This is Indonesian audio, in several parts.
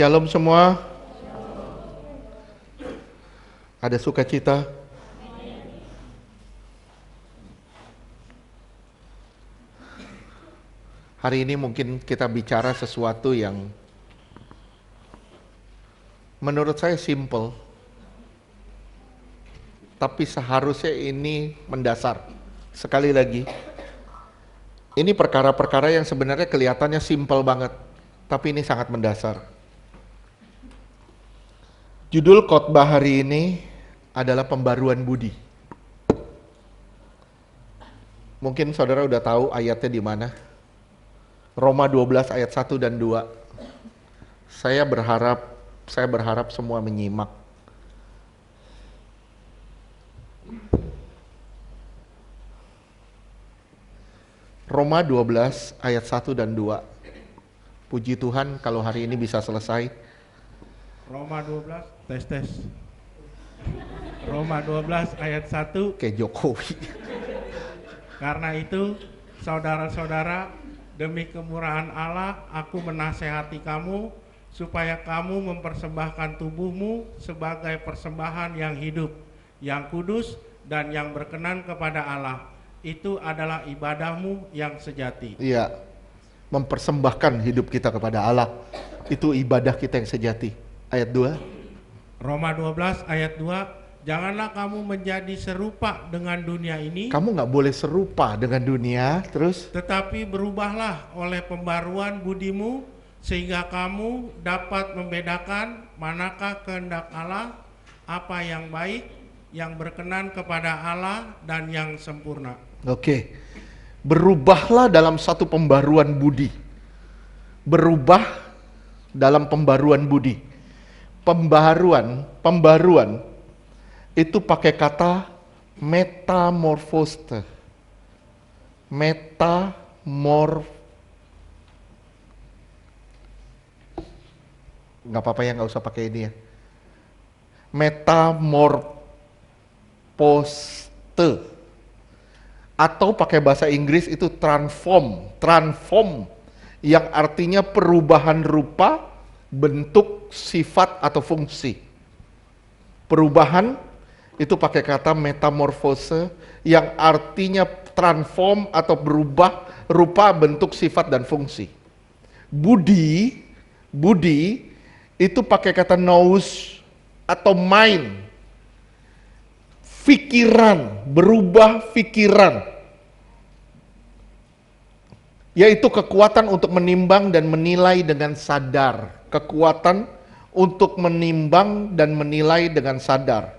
Shalom semua. Ada sukacita? Hari ini mungkin kita bicara sesuatu yang menurut saya simple, tapi seharusnya ini mendasar. Sekali lagi, ini perkara-perkara yang sebenarnya kelihatannya simple banget, tapi ini sangat mendasar. Judul khotbah hari ini adalah pembaruan budi. Mungkin saudara udah tahu ayatnya di mana. Roma 12 ayat 1 dan 2. Saya berharap semua menyimak. Roma 12 ayat 1 dan 2. Puji Tuhan kalau hari ini bisa selesai. Roma 12, tes. Roma 12 ayat 1. Kayak Jokowi. Karena itu, saudara-saudara, demi kemurahan Allah, aku menasehati kamu, supaya kamu mempersembahkan tubuhmu sebagai persembahan yang hidup, yang kudus, dan yang berkenan kepada Allah. Itu adalah ibadahmu yang sejati. Iya, mempersembahkan hidup kita kepada Allah. Itu ibadah kita yang sejati. Ayat 2. Roma 12 ayat 2. Janganlah kamu menjadi serupa dengan dunia ini. Kamu nggak boleh serupa dengan dunia, terus? Tetapi berubahlah oleh pembaruan budimu, sehingga kamu dapat membedakan manakah kehendak Allah, apa yang baik, yang berkenan kepada Allah, dan yang sempurna. Oke. Berubahlah dalam satu pembaruan budi. Berubah dalam pembaruan budi. Pembaruan itu pakai kata metamorfose. Nggak apa-apa ya, nggak usah pakai ini ya. Metamorfose. Atau pakai bahasa Inggris itu transform, yang artinya perubahan rupa, bentuk, sifat atau fungsi. Perubahan itu pakai kata metamorfose yang artinya transform atau berubah rupa, bentuk, sifat dan fungsi. Budi itu pakai kata nous atau mind. Pikiran, berubah pikiran. Yaitu kekuatan untuk menimbang dan menilai dengan sadar. Kekuatan untuk menimbang dan menilai dengan sadar.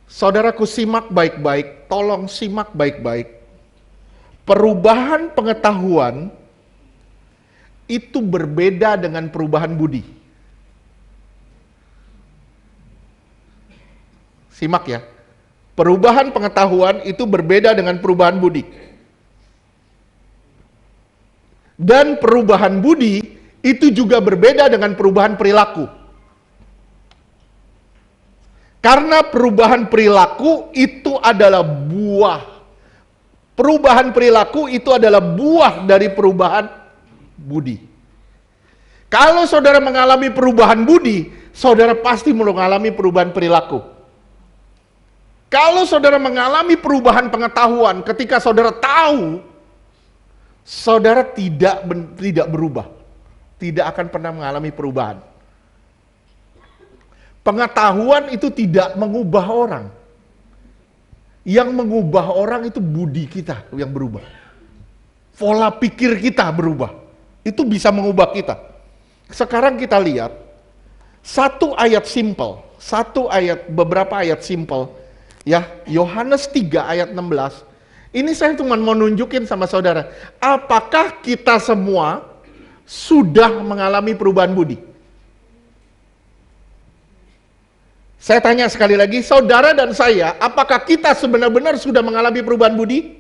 Saudaraku, simak baik-baik, tolong simak baik-baik. Perubahan pengetahuan itu berbeda dengan perubahan budi. Simak ya. Perubahan pengetahuan itu berbeda dengan perubahan budi. Dan perubahan budi itu juga berbeda dengan perubahan perilaku. Karena perubahan perilaku itu adalah buah. Perubahan perilaku itu adalah buah dari perubahan budi. Kalau saudara mengalami perubahan budi, saudara pasti mengalami perubahan perilaku. Kalau saudara mengalami perubahan pengetahuan, ketika saudara tahu, saudara tidak berubah. Tidak akan pernah mengalami perubahan. Pengetahuan itu tidak mengubah orang. Yang mengubah orang itu budi kita yang berubah. Pola pikir kita berubah. Itu bisa mengubah kita. Sekarang kita lihat beberapa ayat simple. Ya, Yohanes 3 ayat 16. Ini saya cuma mau nunjukin sama saudara. Apakah kita semua sudah mengalami perubahan budi? Saya tanya sekali lagi, saudara dan saya, apakah kita sebenar-benar sudah mengalami perubahan budi?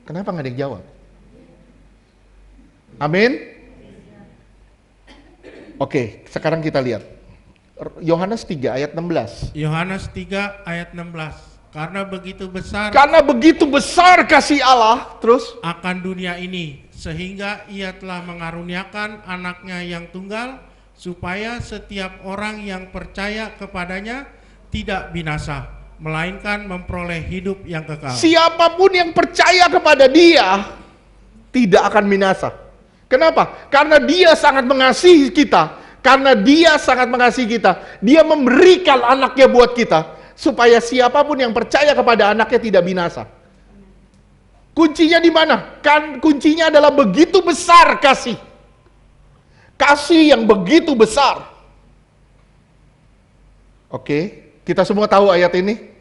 Kenapa nggak ada yang jawab? Amin? Oke, sekarang kita lihat. Yohanes 3 ayat 16. Yohanes 3 ayat 16. Karena begitu besar Karena begitu besar kasih Allah, terus akan dunia ini, sehingga ia telah mengaruniakan anaknya yang tunggal, supaya setiap orang yang percaya kepadanya tidak binasa, melainkan memperoleh hidup yang kekal. siapapun yang percaya kepada Dia tidak akan binasa. Kenapa? Karena Dia sangat mengasihi kita. Karena Dia sangat mengasihi kita, Dia memberikan anaknya buat kita, supaya siapapun yang percaya kepada anaknya tidak binasa. Kuncinya di mana? Kan kuncinya adalah begitu besar kasih. Kasih yang begitu besar. Oke, kita semua tahu ayat ini.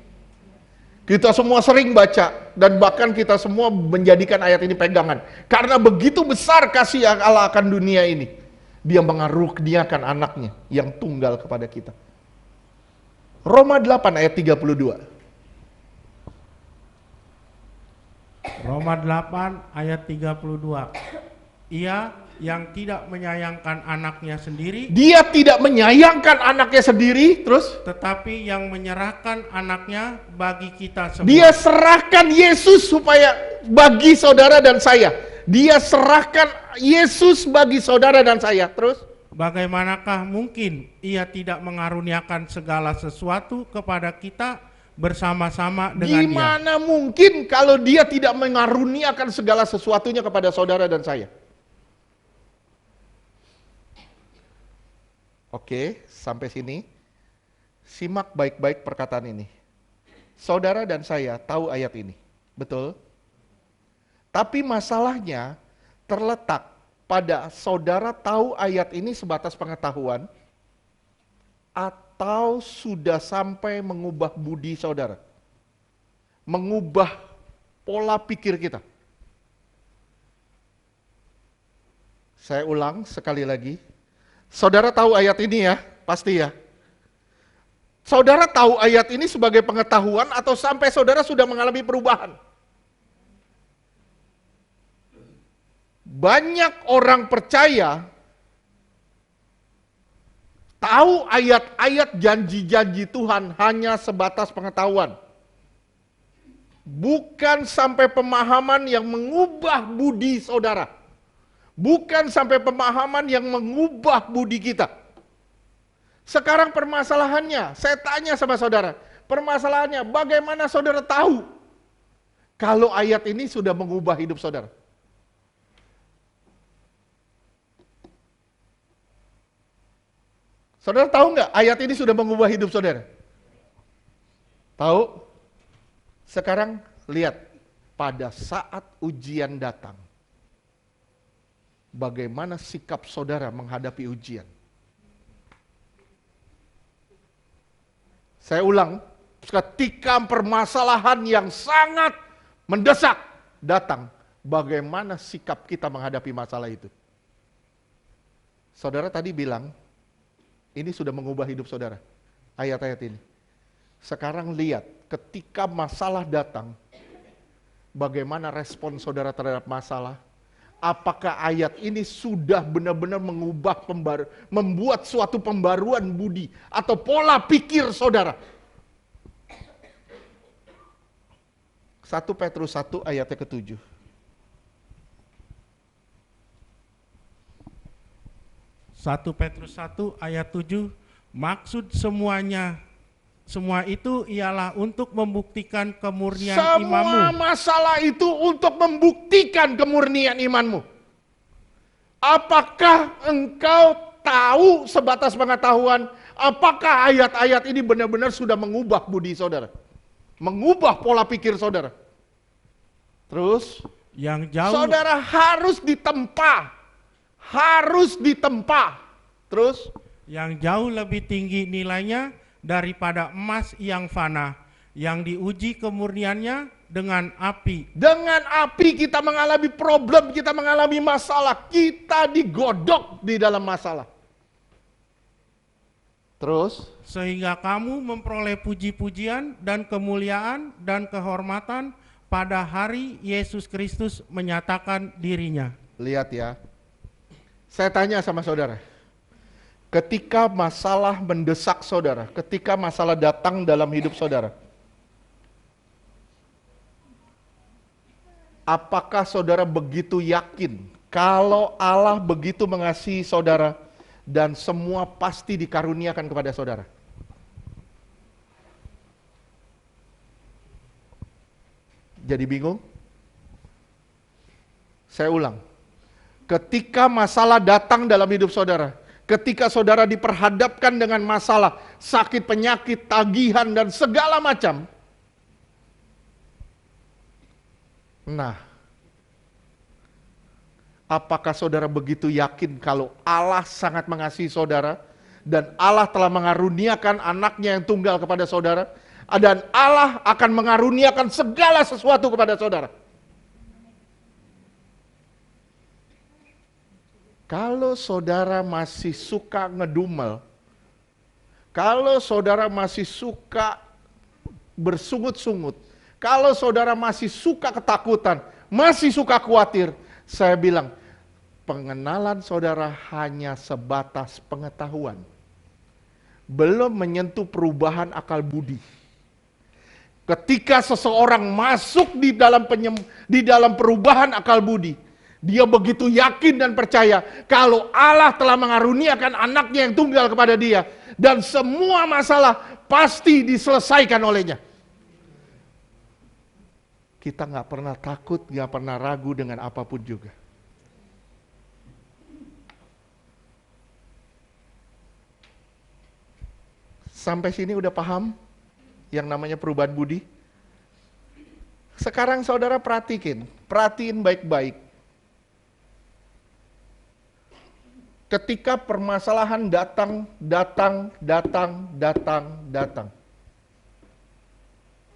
Kita semua sering baca, dan bahkan kita semua menjadikan ayat ini pegangan. Karena begitu besar kasih Allah akan dunia ini, Dia mengaruniakan anaknya yang tunggal kepada kita. Roma 8 ayat 32. Roma 8 ayat 32. Ia yang tidak menyayangkan anaknya sendiri, Dia tidak menyayangkan anaknya sendiri, terus tetapi yang menyerahkan anaknya bagi kita semua. Dia serahkan Yesus supaya bagi saudara dan saya. Dia serahkan Yesus bagi saudara dan saya. Terus Bagaimanakah mungkin ia tidak mengaruniakan segala sesuatu kepada kita bersama-sama dengan Dia? gimana mungkin kalau Dia tidak mengaruniakan segala sesuatunya kepada saudara dan saya? Oke, sampai sini. Simak baik-baik perkataan ini. Saudara dan saya tahu ayat ini, betul? Tapi masalahnya terletak pada saudara tahu ayat ini sebatas pengetahuan, atau sudah sampai mengubah budi saudara, mengubah pola pikir kita. Saya ulang sekali lagi, saudara tahu ayat ini ya, pasti ya. Saudara tahu ayat ini sebagai pengetahuan atau sampai saudara sudah mengalami perubahan? Banyak orang percaya tahu ayat-ayat janji-janji Tuhan hanya sebatas pengetahuan. Bukan sampai pemahaman yang mengubah budi saudara. Bukan sampai pemahaman yang mengubah budi kita. Sekarang permasalahannya, saya tanya sama saudara, permasalahannya bagaimana saudara tahu kalau ayat ini sudah mengubah hidup saudara? Saudara tahu nggak ayat ini sudah mengubah hidup saudara? Tahu? Sekarang lihat, pada saat ujian datang, bagaimana sikap saudara menghadapi ujian? Saya ulang, ketika permasalahan yang sangat mendesak datang, bagaimana sikap kita menghadapi masalah itu? Saudara tadi bilang, ini sudah mengubah hidup saudara, ayat-ayat ini. Sekarang lihat, ketika masalah datang, bagaimana respon saudara terhadap masalah? Apakah ayat ini sudah benar-benar mengubah, membuat suatu pembaruan budi atau pola pikir saudara? 1 Petrus 1 ayatnya ke-7. 1 Petrus 1 ayat 7, maksud semua itu ialah untuk membuktikan kemurnian imanmu. Semua masalah itu untuk membuktikan kemurnian imanmu. Apakah engkau tahu sebatas pengetahuan? Apakah ayat-ayat ini benar-benar sudah mengubah budi saudara? Mengubah pola pikir saudara? Terus, Yang jauh saudara harus ditempa. Harus ditempa. Terus, yang jauh lebih tinggi nilainya daripada emas yang fana, yang diuji kemurniannya dengan api. dengan api kita mengalami problem, kita mengalami masalah, kita digodok di dalam masalah. Terus, Sehingga kamu memperoleh puji-pujian dan kemuliaan dan kehormatan pada hari Yesus Kristus menyatakan dirinya. lihat ya. Saya tanya sama saudara. Ketika masalah mendesak saudara, ketika masalah datang dalam hidup saudara, Apakah saudara begitu yakin kalau Allah begitu mengasihi saudara dan semua pasti dikaruniakan kepada saudara? Jadi bingung? Saya ulang. Ketika masalah datang dalam hidup saudara, ketika saudara diperhadapkan dengan masalah, sakit, penyakit, tagihan, dan segala macam. Nah, apakah saudara begitu yakin kalau Allah sangat mengasihi saudara, dan Allah telah mengaruniakan anaknya yang tunggal kepada saudara, dan Allah akan mengaruniakan segala sesuatu kepada saudara? Kalau saudara masih suka ngedumel, kalau saudara masih suka bersungut-sungut, kalau saudara masih suka ketakutan, masih suka khawatir, saya bilang, pengenalan saudara hanya sebatas pengetahuan. Belum menyentuh perubahan akal budi. Ketika seseorang masuk di dalam perubahan akal budi, dia begitu yakin dan percaya kalau Allah telah mengaruniakan anaknya yang tunggal kepada dia, dan semua masalah pasti diselesaikan olehnya. Kita nggak pernah takut, nggak pernah ragu dengan apapun juga. Sampai sini udah paham yang namanya perubahan budi? Sekarang saudara perhatiin baik-baik. Ketika permasalahan datang,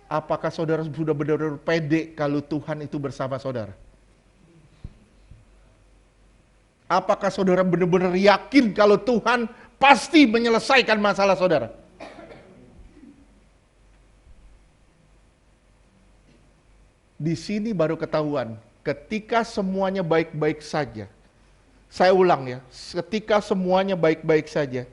apakah saudara sudah benar-benar pede kalau Tuhan itu bersama saudara? Apakah saudara benar-benar yakin kalau Tuhan pasti menyelesaikan masalah saudara? Di sini baru ketahuan, ketika semuanya baik-baik saja. Saya ulang ya, ketika semuanya baik-baik saja,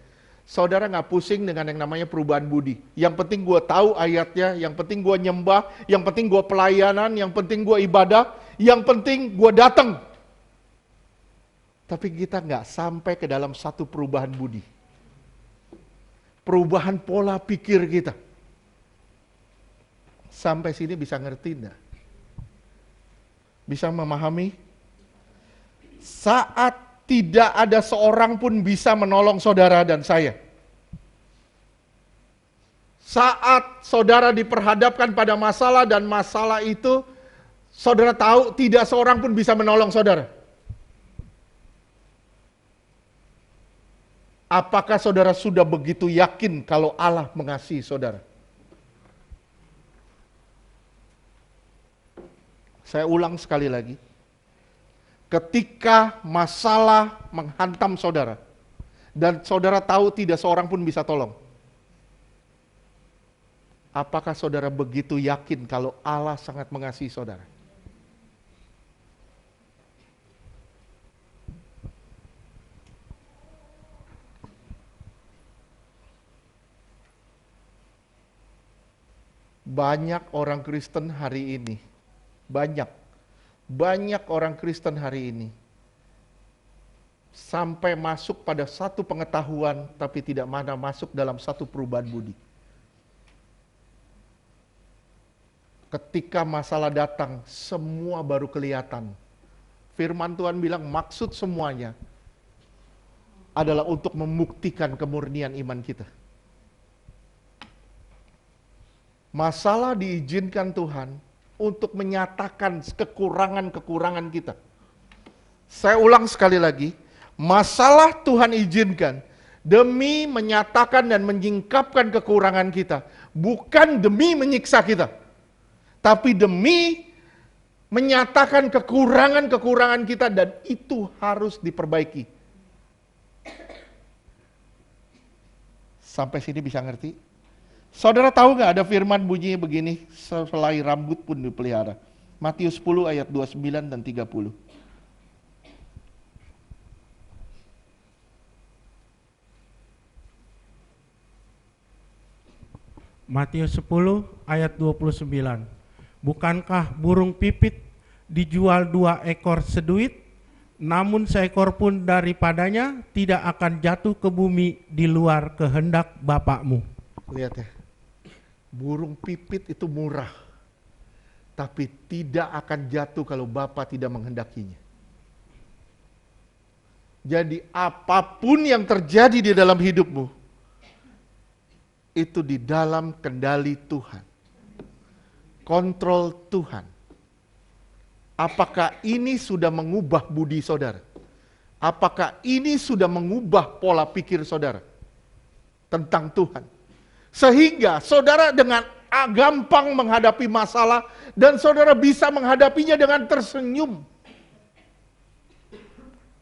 saudara nggak pusing dengan yang namanya perubahan budi. Yang penting gue tahu ayatnya, yang penting gue nyembah, yang penting gue pelayanan, yang penting gue ibadah, yang penting gue datang. Tapi kita nggak sampai ke dalam satu perubahan budi. Perubahan pola pikir kita. Sampai sini bisa ngerti enggak? Bisa memahami? Saat tidak ada seorang pun bisa menolong saudara dan saya. Saat saudara diperhadapkan pada masalah dan masalah itu, saudara tahu tidak seorang pun bisa menolong saudara. Apakah saudara sudah begitu yakin kalau Allah mengasihi saudara? Saya ulang sekali lagi. Ketika masalah menghantam saudara, dan saudara tahu tidak seorang pun bisa tolong, apakah saudara begitu yakin kalau Allah sangat mengasihi saudara? Banyak orang Kristen hari ini, banyak orang Kristen hari ini sampai masuk pada satu pengetahuan tapi tidak mana masuk dalam satu perubahan budi. Ketika masalah datang, semua baru kelihatan. Firman Tuhan bilang maksud semuanya adalah untuk membuktikan kemurnian iman kita. Masalah diizinkan Tuhan untuk menyatakan kekurangan-kekurangan kita. Saya ulang sekali lagi, masalah Tuhan izinkan demi menyatakan dan menyingkapkan kekurangan kita, bukan demi menyiksa kita, tapi demi menyatakan kekurangan-kekurangan kita, dan itu harus diperbaiki. Sampai sini bisa ngerti? Saudara tahu nggak ada firman bunyinya begini, selai rambut pun dipelihara. Matius 10 ayat 29 dan 30. Matius 10 ayat 29. Bukankah burung pipit dijual 2 ekor seduit, namun seekor pun daripadanya tidak akan jatuh ke bumi di luar kehendak Bapakmu. Lihat ya, burung pipit itu murah, tapi tidak akan jatuh kalau Bapa tidak menghendakinya. Jadi apapun yang terjadi di dalam hidupmu, itu di dalam kendali Tuhan. Kontrol Tuhan. Apakah ini sudah mengubah budi saudara? Apakah ini sudah mengubah pola pikir saudara tentang Tuhan? Sehingga saudara dengan gampang menghadapi masalah dan saudara bisa menghadapinya dengan tersenyum.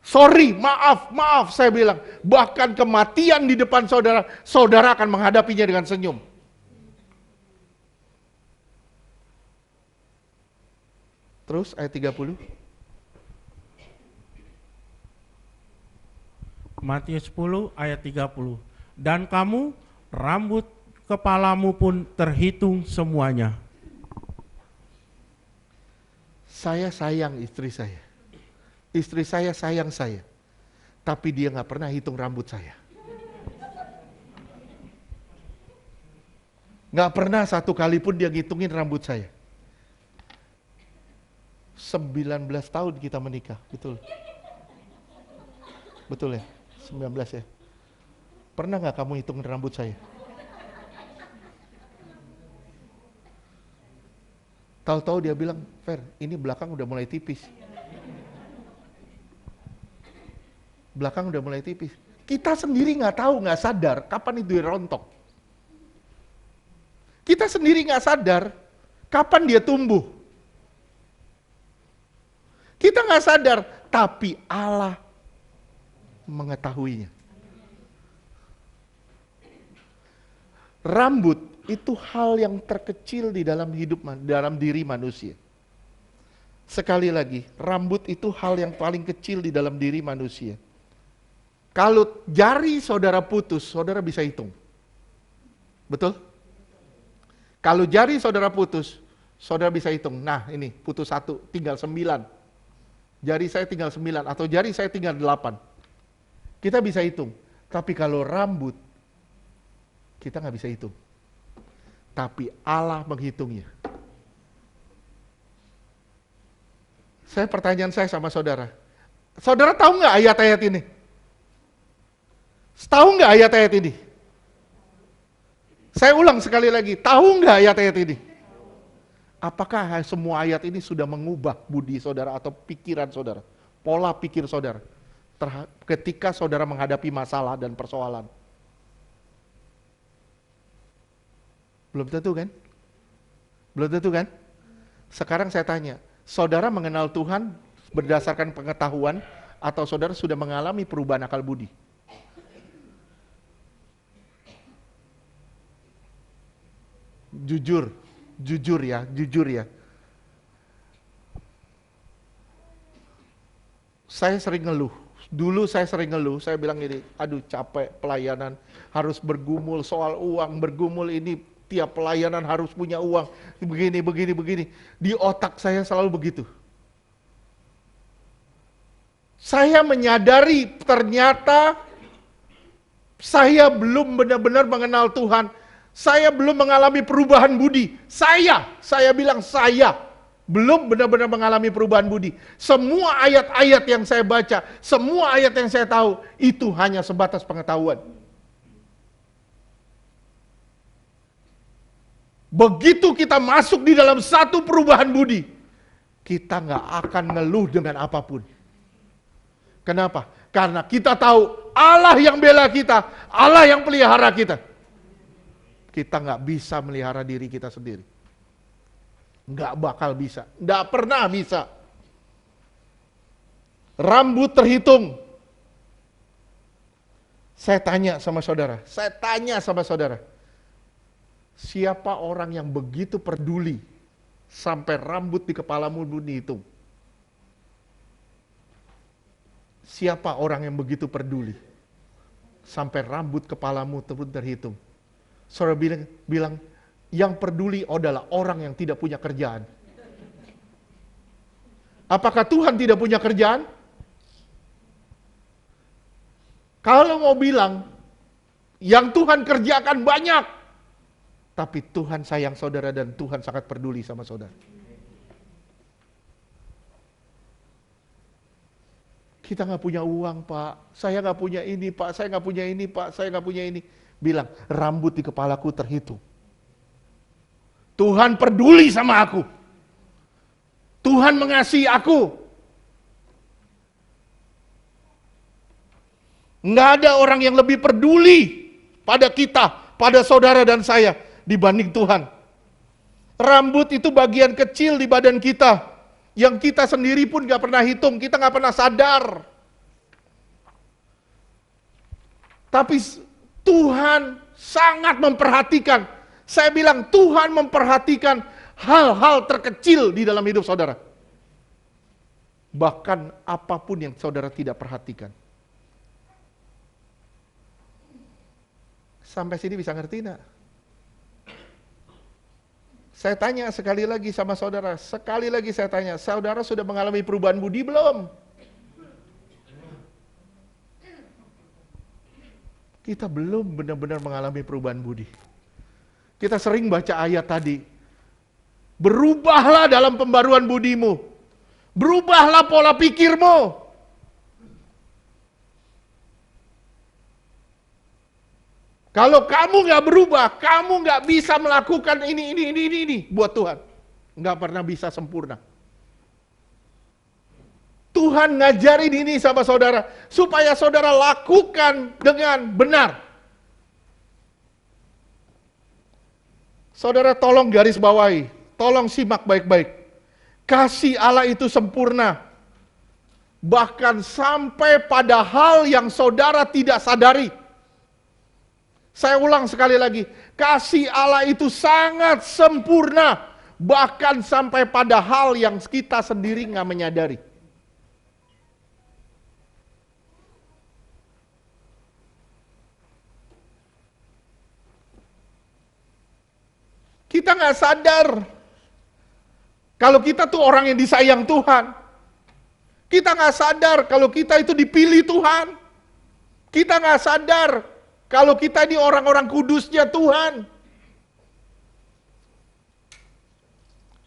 Sorry, maaf saya bilang. Bahkan kematian di depan saudara, saudara akan menghadapinya dengan senyum. Terus ayat 30. Matius 10 ayat 30. Dan kamu, rambut kepalamu pun terhitung semuanya. Saya sayang istri saya. Istri saya sayang saya. Tapi dia gak pernah hitung rambut saya. Gak pernah satu kali pun dia ngitungin rambut saya. 19 tahun kita menikah, betul. Betul ya? 19 ya? Pernah gak kamu hitungin rambut saya? Tahu-tahu dia bilang, Fer, ini belakang udah mulai tipis. Belakang udah mulai tipis. Kita sendiri nggak tahu, nggak sadar kapan itu rontok. Kita sendiri nggak sadar kapan dia tumbuh. Kita nggak sadar, tapi Allah mengetahuinya. Rambut itu hal yang terkecil di dalam hidup, dalam diri manusia. Sekali lagi, rambut itu hal yang paling kecil di dalam diri manusia. Kalau jari saudara putus, saudara bisa hitung. Betul? Kalau jari saudara putus, saudara bisa hitung. Nah ini, putus 1, tinggal 9. Jari saya tinggal 9, atau jari saya tinggal 8. Kita bisa hitung. Tapi kalau rambut, kita nggak bisa hitung. Tapi Allah menghitungnya. Pertanyaan saya sama saudara. Saudara tahu nggak ayat-ayat ini? Tahu nggak ayat-ayat ini? Saya ulang sekali lagi, tahu nggak ayat-ayat ini? Apakah semua ayat ini sudah mengubah budi saudara atau pikiran saudara? Pola pikir saudara ketika saudara menghadapi masalah dan persoalan? Belum tentu kan? Belum tentu kan? Sekarang saya tanya, saudara mengenal Tuhan berdasarkan pengetahuan atau saudara sudah mengalami perubahan akal budi? Jujur ya. Saya sering ngeluh. Dulu saya sering ngeluh, saya bilang gini, aduh capek pelayanan, harus bergumul soal uang, bergumul ini, tiap pelayanan harus punya uang, begini. Di otak saya selalu begitu. Saya menyadari ternyata saya belum benar-benar mengenal Tuhan. Saya belum mengalami perubahan budi. Saya bilang saya belum benar-benar mengalami perubahan budi. Semua ayat-ayat yang saya baca, semua ayat yang saya tahu, itu hanya sebatas pengetahuan. Begitu kita masuk di dalam satu perubahan budi, kita nggak akan ngeluh dengan apapun. Kenapa? Karena kita tahu Allah yang bela kita, Allah yang pelihara kita. Kita nggak bisa melihara diri kita sendiri. Nggak bakal bisa. Nggak pernah bisa. Rambut terhitung. Saya tanya sama saudara. Siapa orang yang begitu peduli sampai rambut di kepalamu dihitung? Siapa orang yang begitu peduli sampai rambut kepalamu terhitung? Saudara bilang, yang peduli adalah orang yang tidak punya kerjaan. Apakah Tuhan tidak punya kerjaan? Kalau mau bilang, yang Tuhan kerjakan banyak, tapi Tuhan sayang saudara dan Tuhan sangat peduli sama saudara. Kita nggak punya uang, Pak. Saya nggak punya ini, Pak. Saya nggak punya ini, Pak. Saya nggak punya ini. Bilang, rambut di kepalaku terhitung. Tuhan peduli sama aku. Tuhan mengasihi aku. Nggak ada orang yang lebih peduli pada kita, pada saudara dan saya dibanding Tuhan. Rambut itu bagian kecil di badan kita, yang kita sendiri pun nggak pernah hitung, kita nggak pernah sadar. Tapi Tuhan sangat memperhatikan. Saya bilang Tuhan memperhatikan hal-hal terkecil di dalam hidup saudara. Bahkan apapun yang saudara tidak perhatikan. Sampai sini bisa ngerti enggak? Saya tanya sekali lagi sama saudara, sekali lagi saya tanya, saudara sudah mengalami perubahan budi belum? Kita belum benar-benar mengalami perubahan budi. Kita sering baca ayat tadi, berubahlah dalam pembaruan budimu, berubahlah pola pikirmu. Kalau kamu nggak berubah, kamu nggak bisa melakukan ini buat Tuhan. Nggak pernah bisa sempurna. Tuhan ngajarin ini sama saudara, supaya saudara lakukan dengan benar. Saudara tolong garis bawahi, tolong simak baik-baik. Kasih Allah itu sempurna. Bahkan sampai pada hal yang saudara tidak sadari. Saya ulang sekali lagi, kasih Allah itu sangat sempurna, bahkan sampai pada hal yang kita sendiri nggak menyadari. Kita nggak sadar kalau kita tuh orang yang disayang Tuhan. Kita nggak sadar kalau kita itu dipilih Tuhan. Kita nggak sadar kalau kita ini orang-orang kudusnya Tuhan.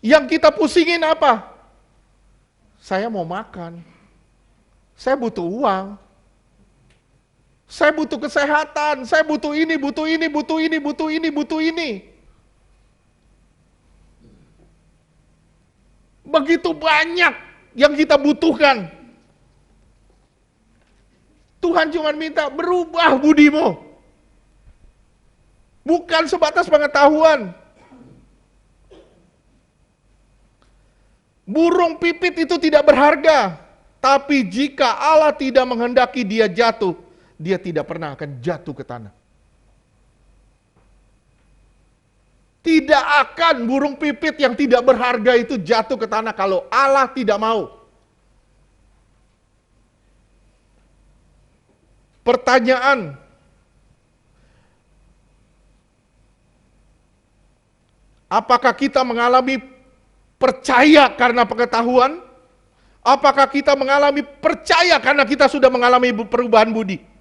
Yang kita pusingin apa? Saya mau makan. Saya butuh uang. Saya butuh kesehatan. Saya butuh ini, butuh ini, butuh ini, butuh ini, butuh ini. Begitu banyak yang kita butuhkan. Tuhan cuma minta berubah budimu. Bukan sebatas pengetahuan. Burung pipit itu tidak berharga. Tapi jika Allah tidak menghendaki dia jatuh, dia tidak pernah akan jatuh ke tanah. Tidak akan burung pipit yang tidak berharga itu jatuh ke tanah kalau Allah tidak mau. Pertanyaan, apakah kita mengalami percaya karena pengetahuan? Apakah kita mengalami percaya karena kita sudah mengalami perubahan budi?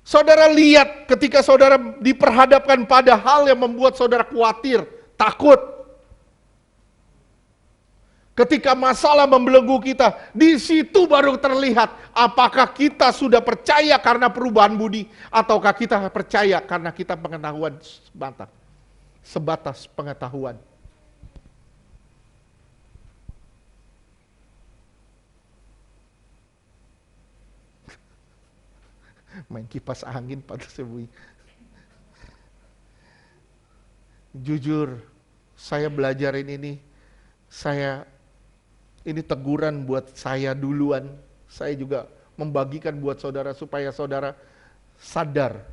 Saudara lihat ketika saudara diperhadapkan pada hal yang membuat saudara khawatir, takut. Ketika masalah membelenggu kita, di situ baru terlihat apakah kita sudah percaya karena perubahan budi, ataukah kita percaya karena kita pengetahuan sebatas pengetahuan. Main kipas angin pada sebui. Jujur, saya belajarin ini, ini teguran buat saya duluan. Saya juga membagikan buat saudara supaya saudara sadar.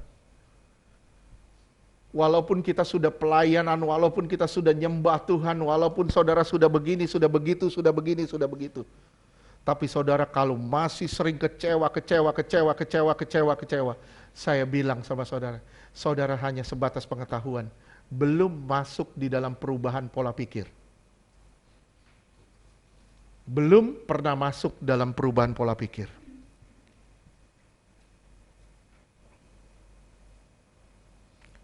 Walaupun kita sudah pelayanan, walaupun kita sudah nyembah Tuhan, walaupun saudara sudah begini, sudah begitu, sudah begini, sudah begitu. Tapi saudara kalau masih sering kecewa, saya bilang sama saudara, saudara hanya sebatas pengetahuan, belum masuk di dalam perubahan pola pikir. belum pernah masuk dalam perubahan pola pikir.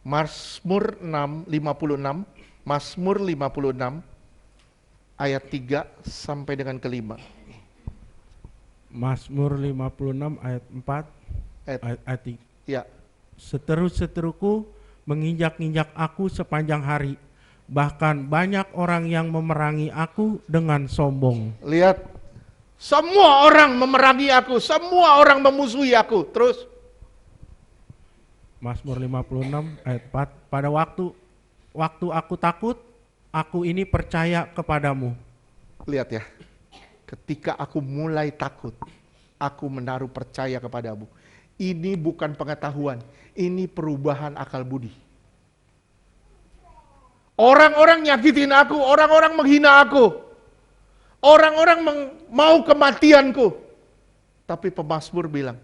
Mazmur 56, Mazmur 56 ayat 3 sampai dengan ke-5. Mazmur 56 ayat 4 ayat 3. Ya, Seteru-seteruku menginjak-injak aku sepanjang hari. Bahkan banyak orang yang memerangi aku dengan sombong. lihat. Semua orang memerangi aku, semua orang memusuhi aku. Terus, Mazmur 56 ayat 4. Pada waktu aku takut, aku ini percaya kepadamu. lihat ya. Ketika aku mulai takut, aku menaruh percaya kepadamu. Ini bukan pengetahuan, ini perubahan akal budi. Orang-orang nyakitin aku, orang-orang menghina aku. Orang-orang mau kematianku. Tapi pemazmur bilang,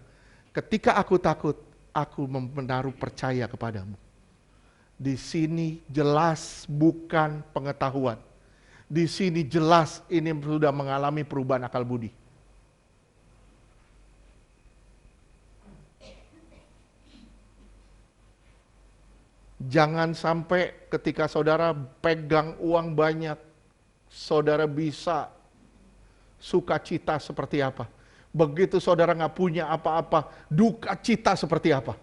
ketika aku takut, aku menaruh percaya kepadamu. Di sini jelas bukan pengetahuan. Di sini jelas ini sudah mengalami perubahan akal budi. Jangan sampai ketika saudara pegang uang banyak, saudara bisa sukacita seperti apa. Begitu saudara nggak punya apa-apa, duka cita seperti apa.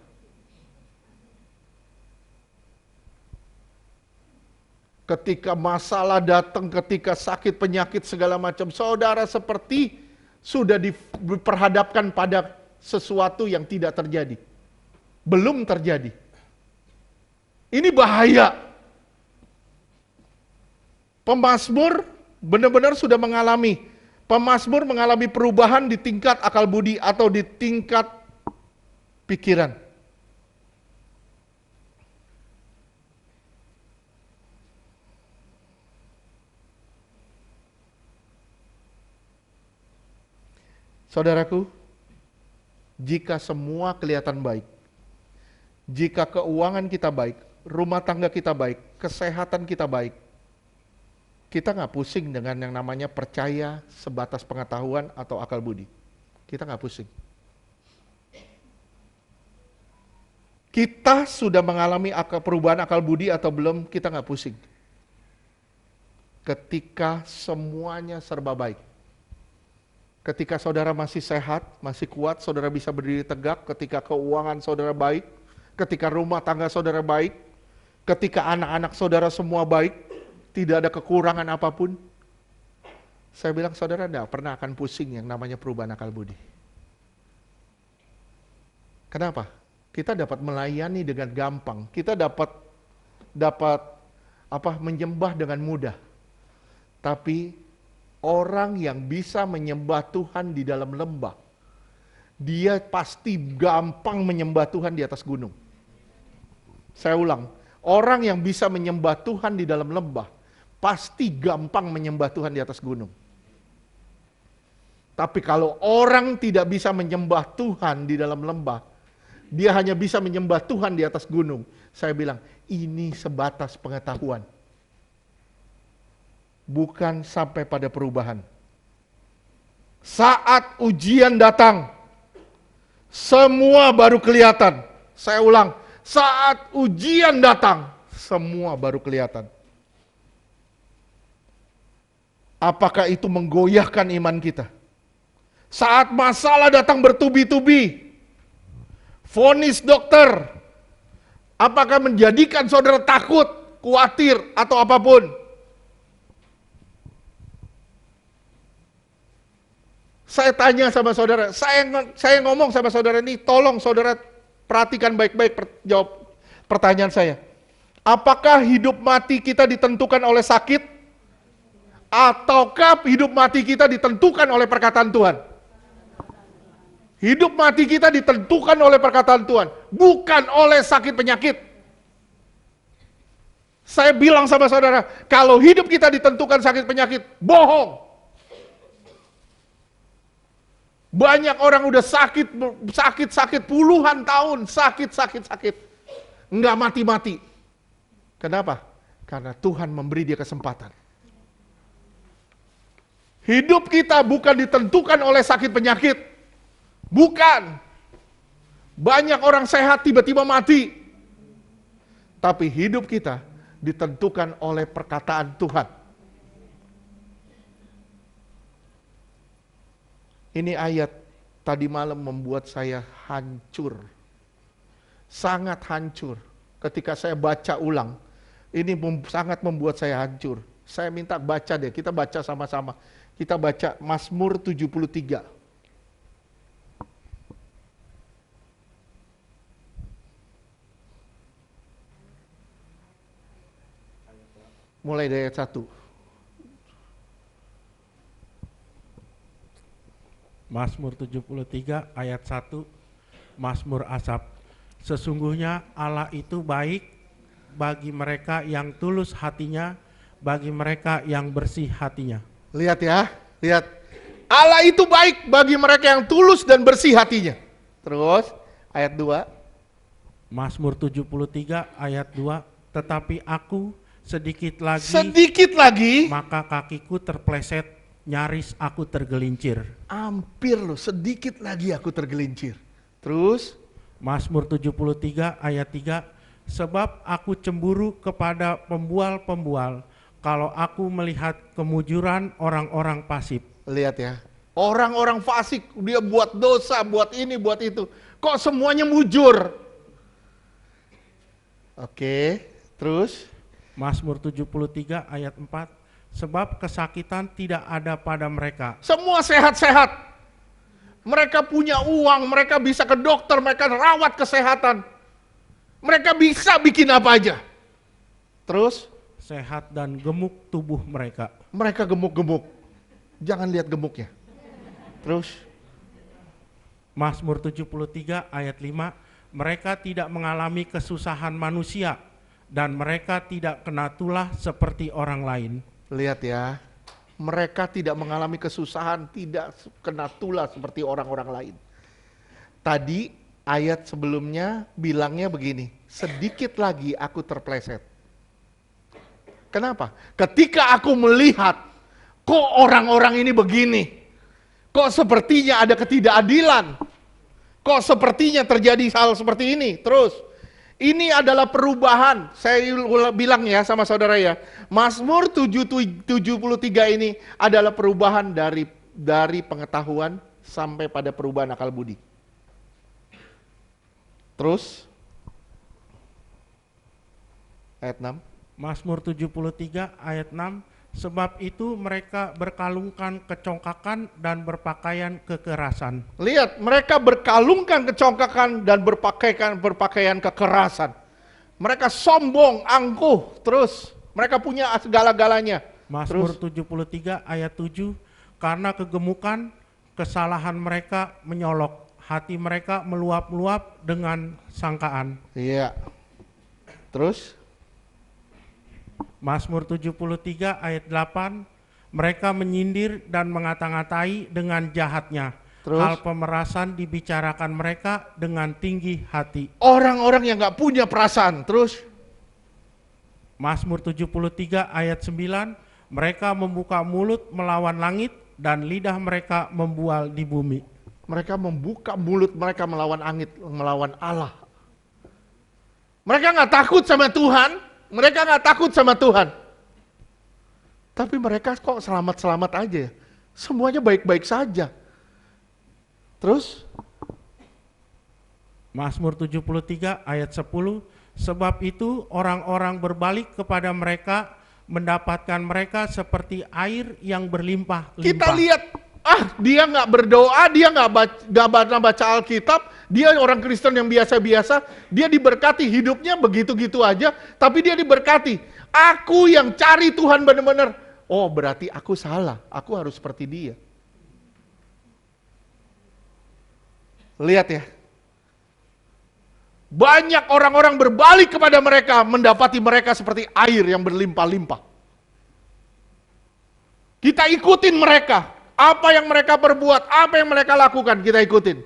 Ketika masalah datang, ketika sakit penyakit segala macam, saudara seperti sudah diperhadapkan pada sesuatu yang tidak terjadi. Belum terjadi. Ini bahaya. Pemazmur benar-benar sudah mengalami. Pemazmur mengalami perubahan di tingkat akal budi atau di tingkat pikiran. Saudaraku, jika semua kelihatan baik, jika keuangan kita baik, rumah tangga kita baik, kesehatan kita baik, kita nggak pusing dengan yang namanya percaya sebatas pengetahuan atau akal budi. Kita nggak pusing. Kita sudah mengalami perubahan akal budi atau belum, kita nggak pusing. Ketika semuanya serba baik. Ketika saudara masih sehat, masih kuat, saudara bisa berdiri tegak. Ketika keuangan saudara baik, ketika rumah tangga saudara baik, ketika anak-anak saudara semua baik, tidak ada kekurangan apapun. Saya bilang saudara tidak pernah akan pusing yang namanya perubahan akal budi. Kenapa? Kita dapat melayani dengan gampang. Kita dapat menyembah dengan mudah. Tapi orang yang bisa menyembah Tuhan di dalam lembah, dia pasti gampang menyembah Tuhan di atas gunung. Saya ulang, orang yang bisa menyembah Tuhan di dalam lembah, pasti gampang menyembah Tuhan di atas gunung. Tapi kalau orang tidak bisa menyembah Tuhan di dalam lembah, dia hanya bisa menyembah Tuhan di atas gunung. Saya bilang, ini sebatas pengetahuan. Bukan sampai pada perubahan. Saat ujian datang, semua baru kelihatan. Saya ulang, saat ujian datang, semua baru kelihatan. Apakah itu menggoyahkan iman kita? Saat masalah datang bertubi-tubi, vonis dokter, apakah menjadikan saudara takut, khawatir, atau apapun? Saya tanya sama saudara, saya ngomong sama saudara ini, tolong saudara perhatikan baik-baik jawab pertanyaan saya. Apakah hidup mati kita ditentukan oleh sakit? Ataukah hidup mati kita ditentukan oleh perkataan Tuhan? Hidup mati kita ditentukan oleh perkataan Tuhan, bukan oleh sakit penyakit. Saya bilang sama saudara, kalau hidup kita ditentukan sakit penyakit, bohong. Banyak orang udah sakit puluhan tahun, sakit. Enggak mati-mati. Kenapa? Karena Tuhan memberi dia kesempatan. Hidup kita bukan ditentukan oleh sakit penyakit. Bukan. Banyak orang sehat tiba-tiba mati. Tapi hidup kita ditentukan oleh perkataan Tuhan. Ini ayat tadi malam membuat saya hancur. Sangat hancur. Ketika saya baca ulang, ini sangat membuat saya hancur. Saya minta baca deh, kita baca sama-sama. Kita baca Mazmur 73. Mulai dari ayat 1. Mazmur 73 ayat 1, Mazmur Asaf. Sesungguhnya Allah itu baik bagi mereka yang tulus hatinya, bagi mereka yang bersih hatinya. Lihat ya, lihat. Allah itu baik bagi mereka yang tulus dan bersih hatinya. Terus ayat 2. Mazmur 73 ayat 2, tetapi aku sedikit lagi, maka kakiku terpleset, nyaris aku tergelincir. Hampir loh, sedikit lagi aku tergelincir. Terus Mazmur 73 ayat 3, sebab aku cemburu kepada pembual-pembual, kalau aku melihat kemujuran orang-orang fasik. Lihat ya, orang-orang fasik, dia buat dosa, buat ini, buat itu. Kok semuanya mujur? Oke, terus Mazmur 73 ayat 4, sebab kesakitan tidak ada pada mereka. Semua sehat-sehat. Mereka punya uang, mereka bisa ke dokter, mereka rawat kesehatan. Mereka bisa bikin apa aja. Terus Sehat dan gemuk tubuh mereka. mereka gemuk-gemuk. Jangan lihat gemuknya. Terus Mazmur 73 ayat 5, mereka tidak mengalami kesusahan manusia, dan mereka tidak kena tulah seperti orang lain. lihat ya, mereka tidak mengalami kesusahan, tidak kena tulah seperti orang-orang lain. Tadi ayat sebelumnya bilangnya begini, sedikit lagi aku terpleset. Kenapa? Ketika aku melihat, kok orang-orang ini begini, kok sepertinya ada ketidakadilan, kok sepertinya terjadi hal seperti ini. Terus, ini adalah perubahan. Saya bilang ya sama saudara ya, Mazmur 73 ini adalah perubahan dari pengetahuan sampai pada perubahan akal budi. Terus, ayat 6. Mazmur 73 ayat 6, sebab itu mereka berkalungkan kecongkakan dan berpakaian kekerasan. Lihat, mereka berkalungkan kecongkakan dan berpakaian kekerasan. Mereka sombong, angkuh, terus mereka punya segala-galanya. Mazmur 73 ayat 7, karena kegemukan, kesalahan mereka menyolok, hati mereka meluap-luap dengan sangkaan. Iya. Terus Mazmur 73 ayat 8, mereka menyindir dan mengata-ngatai dengan jahatnya. Terus? Hal pemerasan dibicarakan mereka dengan tinggi hati. Orang-orang yang gak punya perasaan. Terus Mazmur 73 ayat 9, mereka membuka mulut melawan langit dan lidah mereka membual di bumi. mereka membuka mulut mereka melawan angin, melawan Allah. Mereka gak takut sama Tuhan. Mereka gak takut sama Tuhan. Tapi mereka kok selamat-selamat aja. Semuanya baik-baik saja. Terus Mazmur 73 ayat 10, sebab itu orang-orang berbalik kepada mereka, mendapatkan mereka seperti air yang berlimpah-limpah. kita lihat, dia nggak berdoa, dia nggak baca Alkitab, dia orang Kristen yang biasa-biasa, dia diberkati hidupnya begitu-gitu aja, tapi dia diberkati. Aku yang cari Tuhan benar-benar, oh berarti aku salah, aku harus seperti dia. Lihat ya, banyak orang-orang berbalik kepada mereka, mendapati mereka seperti air yang berlimpah-limpah. Kita ikutin mereka. Apa yang mereka perbuat, apa yang mereka lakukan, kita ikutin.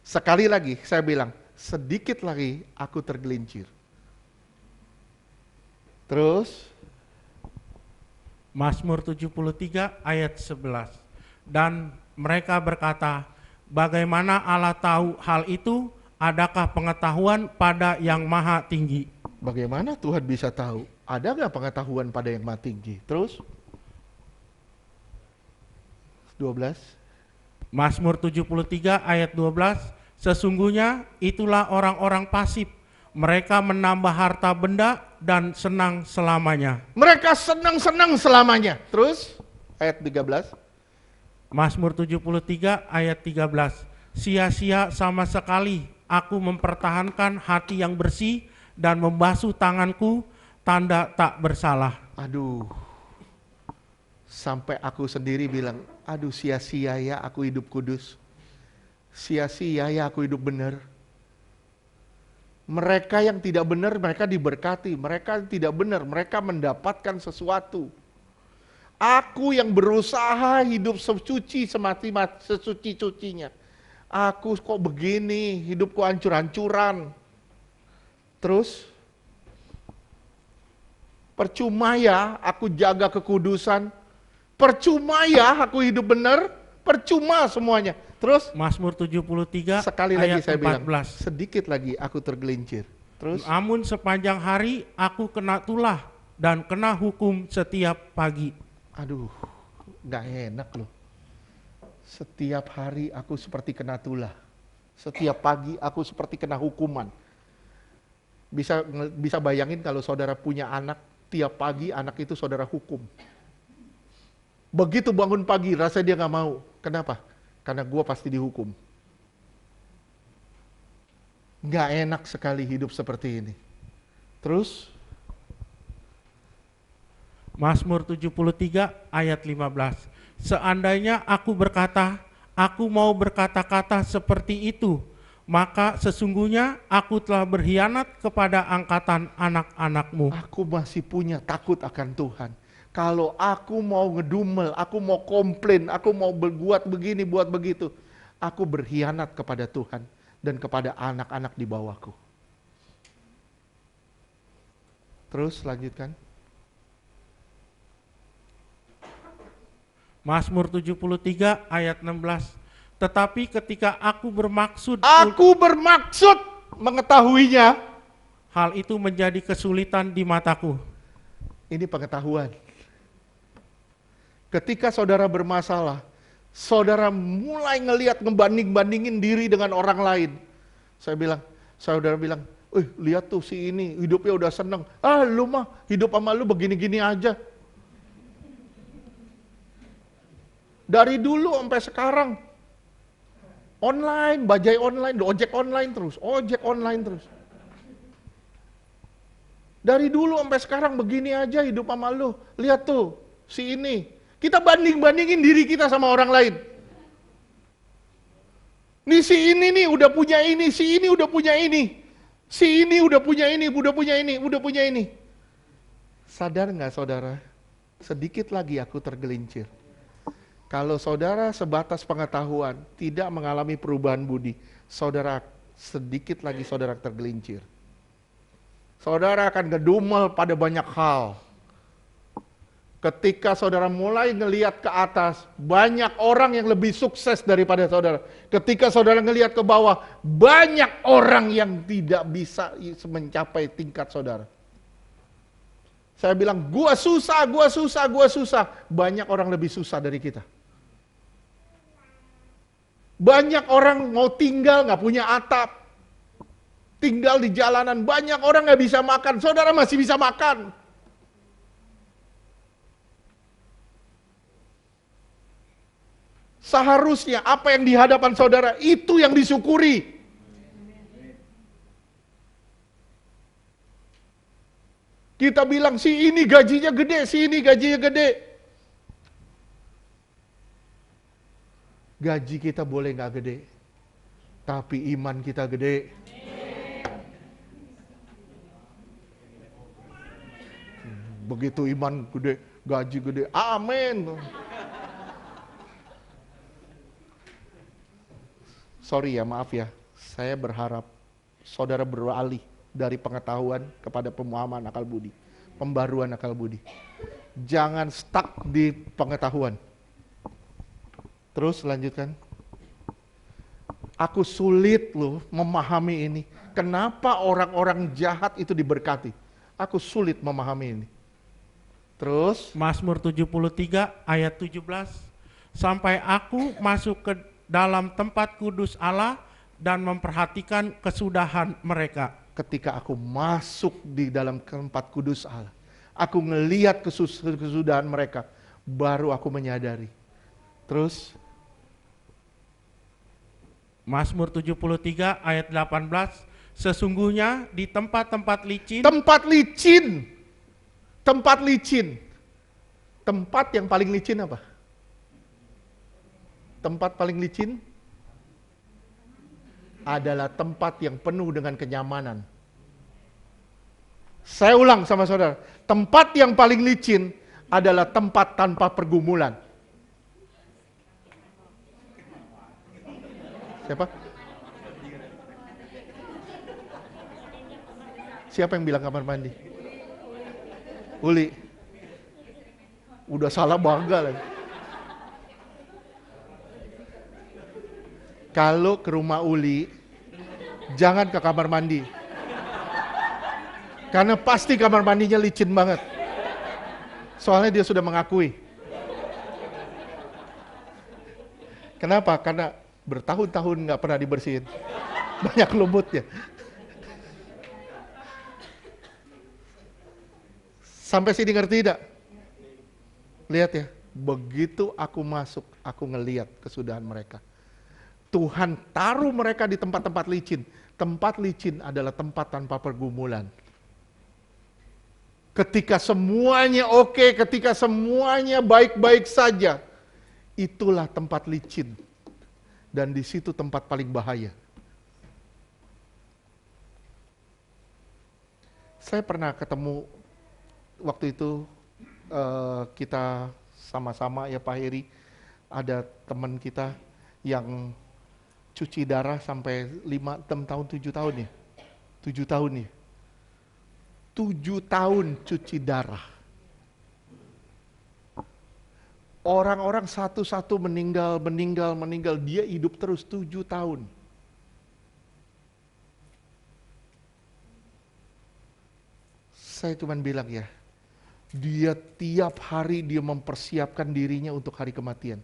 Sekali lagi saya bilang, sedikit lagi aku tergelincir. Terus Mazmur 73 ayat 11. Dan mereka berkata, bagaimana Allah tahu hal itu? Adakah pengetahuan pada yang maha tinggi? Bagaimana Tuhan bisa tahu? Ada nggak pengetahuan pada yang maha tinggi? Terus 12. Mazmur 73 ayat 12, sesungguhnya itulah orang-orang pasif. Mereka menambah harta benda dan senang selamanya. Mereka senang-senang selamanya. Terus ayat 13. Mazmur 73 ayat 13, sia-sia sama sekali aku mempertahankan hati yang bersih dan membasuh tanganku, tanda tak bersalah. Aduh, sampai aku sendiri bilang, aduh sia-sia ya aku hidup kudus. Sia-sia ya aku hidup benar. Mereka yang tidak benar, mereka diberkati. Mereka yang tidak benar, mereka mendapatkan sesuatu. Aku yang berusaha hidup sesuci sesuci-sucinya. Aku kok begini, hidupku hancur-hancuran. Terus, percuma ya aku jaga kekudusan. Percuma ya aku hidup benar. Percuma semuanya. Terus, Mazmur 73 sekali ayat lagi saya 14. bilang, sedikit lagi aku tergelincir. Terus, Namun sepanjang hari aku kena tulah dan kena hukum setiap pagi. aduh, gak enak loh. Setiap hari aku seperti kena tulah. Setiap pagi aku seperti kena hukuman. Bisa bayangin kalau saudara punya anak, tiap pagi anak itu saudara hukum. Begitu bangun pagi, rasanya dia gak mau. Kenapa? Karena gue pasti dihukum. Gak enak sekali hidup seperti ini. Terus, Mazmur 73 ayat 15. Seandainya aku berkata, aku mau berkata-kata seperti itu, maka sesungguhnya aku telah berkhianat kepada angkatan anak-anakmu. aku masih punya takut akan Tuhan. Kalau aku mau ngedumel, aku mau komplain, aku mau berbuat begini, buat begitu, aku berkhianat kepada Tuhan dan kepada anak-anak di bawahku. Terus lanjutkan. Mazmur 73 ayat 16. Tetapi ketika aku bermaksud Aku bermaksud mengetahuinya. hal itu menjadi kesulitan di mataku. Ini pengetahuan. Ketika saudara bermasalah, saudara mulai ngelihat ngebanding-bandingin diri dengan orang lain. Saudara bilang, lihat tuh si ini hidupnya udah seneng. Ah lu mah hidup sama lu begini-gini aja. Dari dulu sampai sekarang. Online, bajai online, ojek online terus. Dari dulu sampai sekarang begini aja hidup sama lu. Lihat tuh, si ini. Kita banding-bandingin diri kita sama orang lain. Nih si ini nih udah punya ini, si ini udah punya ini. Si ini udah punya ini, udah punya ini, udah punya ini. Sadar nggak saudara? Sedikit lagi aku tergelincir. Kalau saudara sebatas pengetahuan, tidak mengalami perubahan budi, saudara sedikit lagi saudara tergelincir. Saudara akan ngedumel pada banyak hal. Ketika saudara mulai ngelihat ke atas, banyak orang yang lebih sukses daripada saudara. Ketika saudara ngelihat ke bawah, banyak orang yang tidak bisa mencapai tingkat saudara. Saya bilang, gua susah. Banyak orang lebih susah dari kita. Banyak orang mau tinggal gak punya atap. Tinggal di jalanan, banyak orang gak bisa makan. Saudara masih bisa makan. Seharusnya apa yang di hadapan saudara itu yang disyukuri. Kita bilang si ini gajinya gede, si ini gajinya gede. Gaji kita boleh gak gede, tapi iman kita gede. Begitu iman gede, gaji gede, amin. Sorry ya, maaf ya. Saya berharap saudara beralih dari pengetahuan kepada pemahaman akal budi. Pembaruan akal budi. Jangan stuck di pengetahuan. Terus lanjutkan. Aku sulit loh memahami ini. Kenapa orang-orang jahat itu diberkati? Aku sulit memahami ini. Terus, Mazmur 73 ayat 17, sampai aku masuk ke dalam tempat kudus Allah dan memperhatikan kesudahan mereka. ketika aku masuk di dalam tempat kudus Allah, aku ngeliat kesudahan mereka, baru aku menyadari. Terus, Mazmur 73 ayat 18, sesungguhnya di tempat-tempat licin, tempat licin, tempat licin, tempat yang paling licin apa? Tempat paling licin adalah tempat yang penuh dengan kenyamanan. Saya ulang sama saudara, tempat yang paling licin adalah tempat tanpa pergumulan. Siapa? Siapa yang bilang kamar mandi? Uli. Udah salah bangga lagi. Kalau ke rumah Uli, jangan ke kamar mandi. Karena pasti kamar mandinya licin banget. Soalnya dia sudah mengakui. Kenapa? Karena bertahun-tahun nggak pernah dibersihin. Banyak lumutnya. Sampai sini ngerti tidak? Lihat ya, begitu aku masuk, aku ngeliat kesudahan mereka. Tuhan taruh mereka di tempat-tempat licin. Tempat licin adalah tempat tanpa pergumulan. Ketika semuanya oke, ketika semuanya baik-baik saja, itulah tempat licin. Dan di situ tempat paling bahaya. Saya pernah ketemu waktu itu kita sama-sama ya Pak Heri, ada teman kita yang cuci darah sampai 5, 6 tahun, 7 tahun ya. 7 tahun ya. 7 tahun cuci darah. Orang-orang satu-satu meninggal, dia hidup terus 7 tahun. Saya cuma bilang ya, dia tiap hari dia mempersiapkan dirinya untuk hari kematian.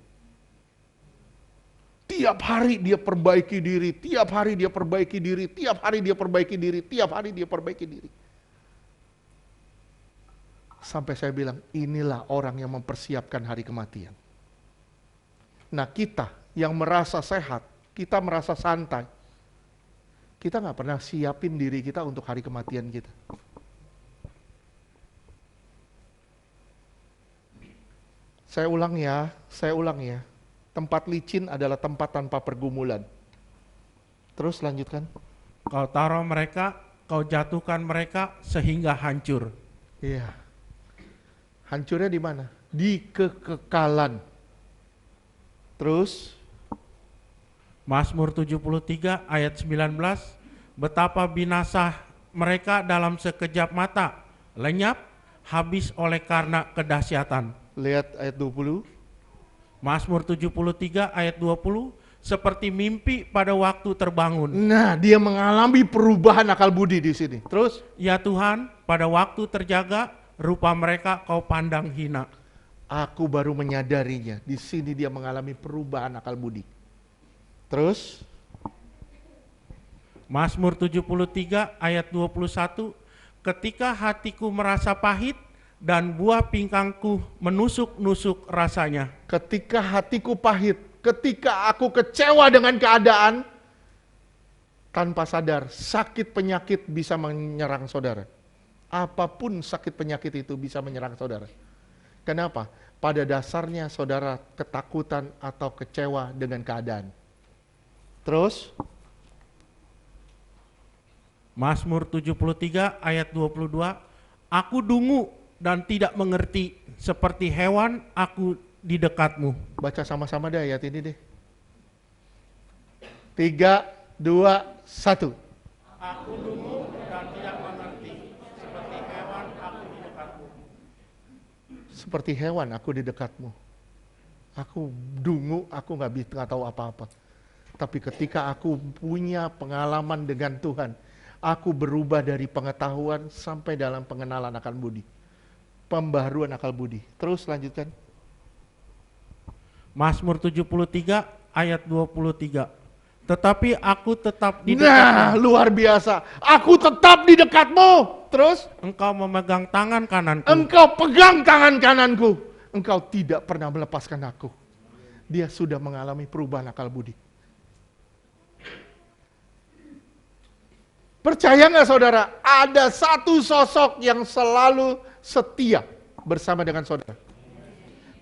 Tiap hari dia perbaiki diri, tiap hari dia perbaiki diri, tiap hari dia perbaiki diri, tiap hari dia perbaiki diri. Sampai saya bilang, inilah orang yang mempersiapkan hari kematian. Nah kita yang merasa sehat, kita merasa santai, kita nggak pernah siapin diri kita untuk hari kematian kita. Saya ulang ya. Tempat licin adalah tempat tanpa pergumulan. Terus lanjutkan. kau taruh mereka, kau jatuhkan mereka sehingga hancur. Iya. Hancurnya di mana? Di kekekalan. Terus, Mazmur 73 ayat 19, betapa binasa mereka dalam sekejap mata, lenyap, habis oleh karena kedahsyatan. lihat ayat 20. Mazmur 73 ayat 20, seperti mimpi pada waktu terbangun. Nah, dia mengalami perubahan akal budi di sini. Terus, Ya Tuhan, pada waktu terjaga, rupa mereka kau pandang hina. aku baru menyadarinya. Di sini dia mengalami perubahan akal budi. Terus, Mazmur 73 ayat 21, ketika hatiku merasa pahit dan buah pingkangku menusuk-nusuk rasanya. ketika hatiku pahit, ketika aku kecewa dengan keadaan, tanpa sadar, sakit penyakit bisa menyerang saudara. Apapun sakit penyakit itu bisa menyerang saudara. Kenapa? Pada dasarnya saudara ketakutan atau kecewa dengan keadaan. Terus, Mazmur 73 ayat 22, aku dungu dan tidak mengerti, seperti hewan aku di dekatmu. baca sama-sama deh ayat ini deh. 3, 2, 1. Aku dungu dan tidak mengerti, seperti hewan aku di dekatmu. Seperti hewan aku di dekatmu. Aku dungu, aku nggak tahu apa-apa. Tapi ketika aku punya pengalaman dengan Tuhan, aku berubah dari pengetahuan sampai dalam pengenalan akan budi. Pembaharuan akal budi. Terus lanjutkan. Mazmur 73 ayat 23. Tetapi aku tetap di Nah, dekatmu. luar biasa. Aku tetap di dekatmu. Terus, Engkau memegang tangan kananku. engkau pegang tangan kananku. Engkau tidak pernah melepaskan aku. Dia sudah mengalami perubahan akal budi. Percaya nggak saudara? Ada satu sosok yang selalu setia bersama dengan saudara.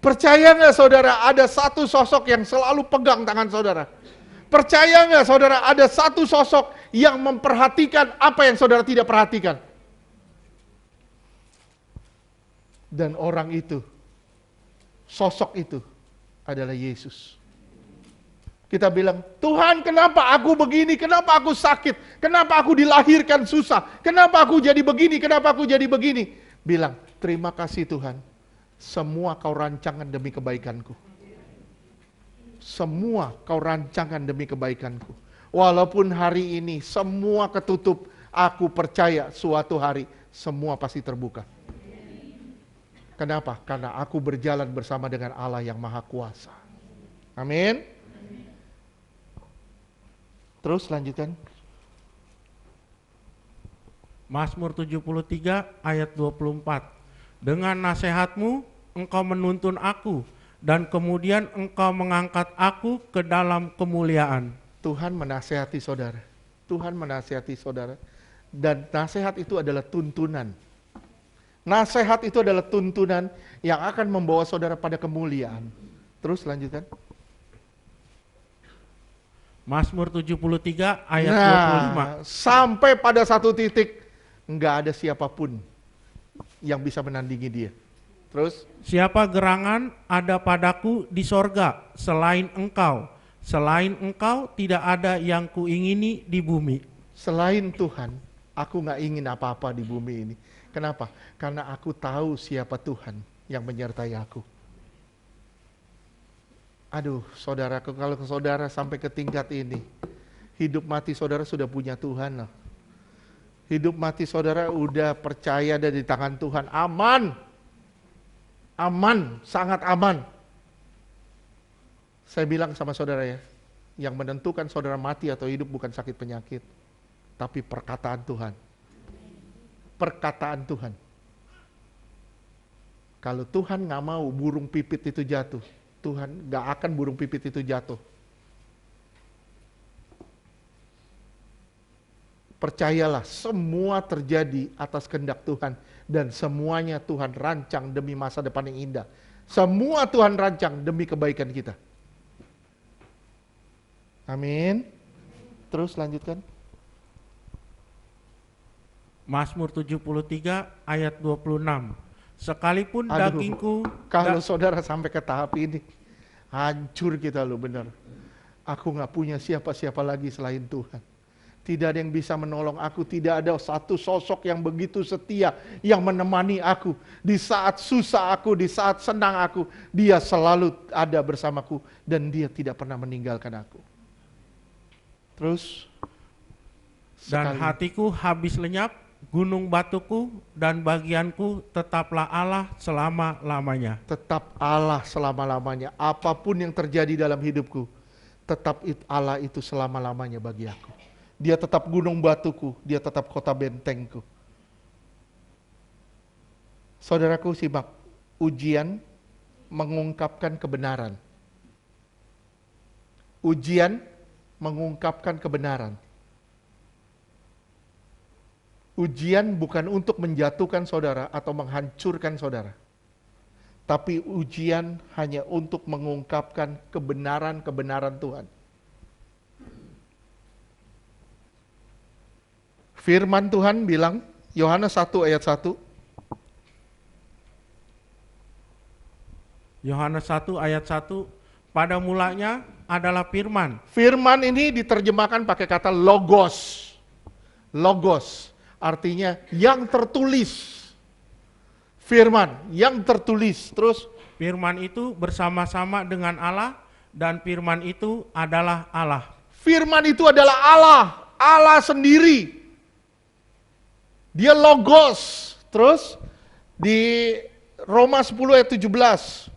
Percaya nggak saudara? Ada satu sosok yang selalu pegang tangan saudara. Percaya nggak saudara? Ada satu sosok yang memperhatikan apa yang saudara tidak perhatikan. Dan orang itu, sosok itu adalah Yesus. Kita bilang, Tuhan kenapa aku begini, kenapa aku sakit, kenapa aku dilahirkan susah, kenapa aku jadi begini, kenapa aku jadi begini. Bilang, terima kasih Tuhan, semua kau rancangan demi kebaikanku. Semua kau rancangan demi kebaikanku. Walaupun hari ini semua ketutup, aku percaya suatu hari semua pasti terbuka. Kenapa? Karena aku berjalan bersama dengan Allah yang Maha Kuasa. Amin. Terus lanjutkan. Mazmur 73 ayat 24. Dengan nasihatmu engkau menuntun aku, dan kemudian engkau mengangkat aku ke dalam kemuliaan. Tuhan menasehati saudara. Tuhan menasehati saudara. Dan nasihat itu adalah tuntunan. Nasihat itu adalah tuntunan yang akan membawa saudara pada kemuliaan. Terus lanjutkan. Mazmur 73 ayat Nah, sampai pada satu titik nggak ada siapapun yang bisa menandingi dia. Terus, 25. Siapa gerangan ada padaku di sorga selain engkau? Selain engkau tidak ada yang kuingini di bumi. selain Tuhan, aku nggak ingin apa-apa di bumi ini. Kenapa? Karena aku tahu siapa Tuhan yang menyertai aku. Aduh, saudaraku, kalau saudara sampai ke tingkat ini, hidup mati saudara sudah punya Tuhan loh. Hidup mati saudara udah percaya ada di tangan Tuhan, aman. Aman, sangat aman. Saya bilang sama saudara ya, yang menentukan saudara mati atau hidup bukan sakit penyakit, tapi perkataan Tuhan. Perkataan Tuhan. Kalau Tuhan nggak mau burung pipit itu jatuh, Tuhan nggak akan burung pipit itu jatuh. Percayalah, semua terjadi atas kehendak Tuhan. Dan semuanya Tuhan rancang demi masa depan yang indah. Semua Tuhan rancang demi kebaikan kita. Amin. Terus lanjutkan. Mazmur 73 ayat 26. Sekalipun Aduh, dagingku Kalau saudara sampai ke tahap ini, hancur kita loh benar. Aku nggak punya siapa-siapa lagi selain Tuhan. Tidak ada yang bisa menolong aku, tidak ada satu sosok yang begitu setia, yang menemani aku. Di saat susah aku, di saat senang aku, dia selalu ada bersamaku, dan dia tidak pernah meninggalkan aku. Terus, dan sekali- hatiku habis lenyap, gunung batuku dan bagianku tetaplah Allah selama-lamanya. tetap Allah selama-lamanya. Apapun yang terjadi dalam hidupku, tetap Allah itu selama-lamanya bagi aku. Dia tetap gunung batuku, dia tetap kota bentengku. Saudaraku simak, ujian mengungkapkan kebenaran. Ujian mengungkapkan kebenaran. Ujian bukan untuk menjatuhkan saudara atau menghancurkan saudara. Tapi ujian hanya untuk mengungkapkan kebenaran-kebenaran Tuhan. Firman Tuhan bilang, Yohanes 1 ayat 1. Yohanes 1 ayat 1, pada mulanya adalah firman. Firman ini diterjemahkan pakai kata logos. Logos artinya yang tertulis. Firman yang tertulis. Terus Firman itu bersama-sama dengan Allah, dan firman itu adalah Allah. firman itu adalah Allah, Allah sendiri. Dia logos. Terus di Roma 10 ayat 17.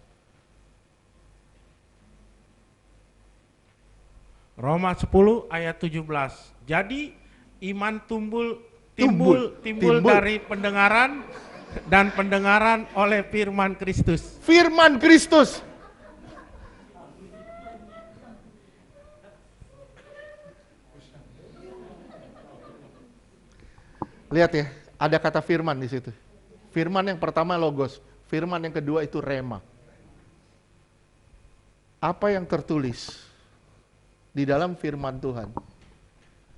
Roma 10 ayat 17. Jadi iman timbul dari pendengaran, dan pendengaran oleh firman Kristus. Firman Kristus. Lihat ya, ada kata firman di situ. Firman yang pertama logos, firman yang kedua itu rema. Apa yang tertulis di dalam firman Tuhan?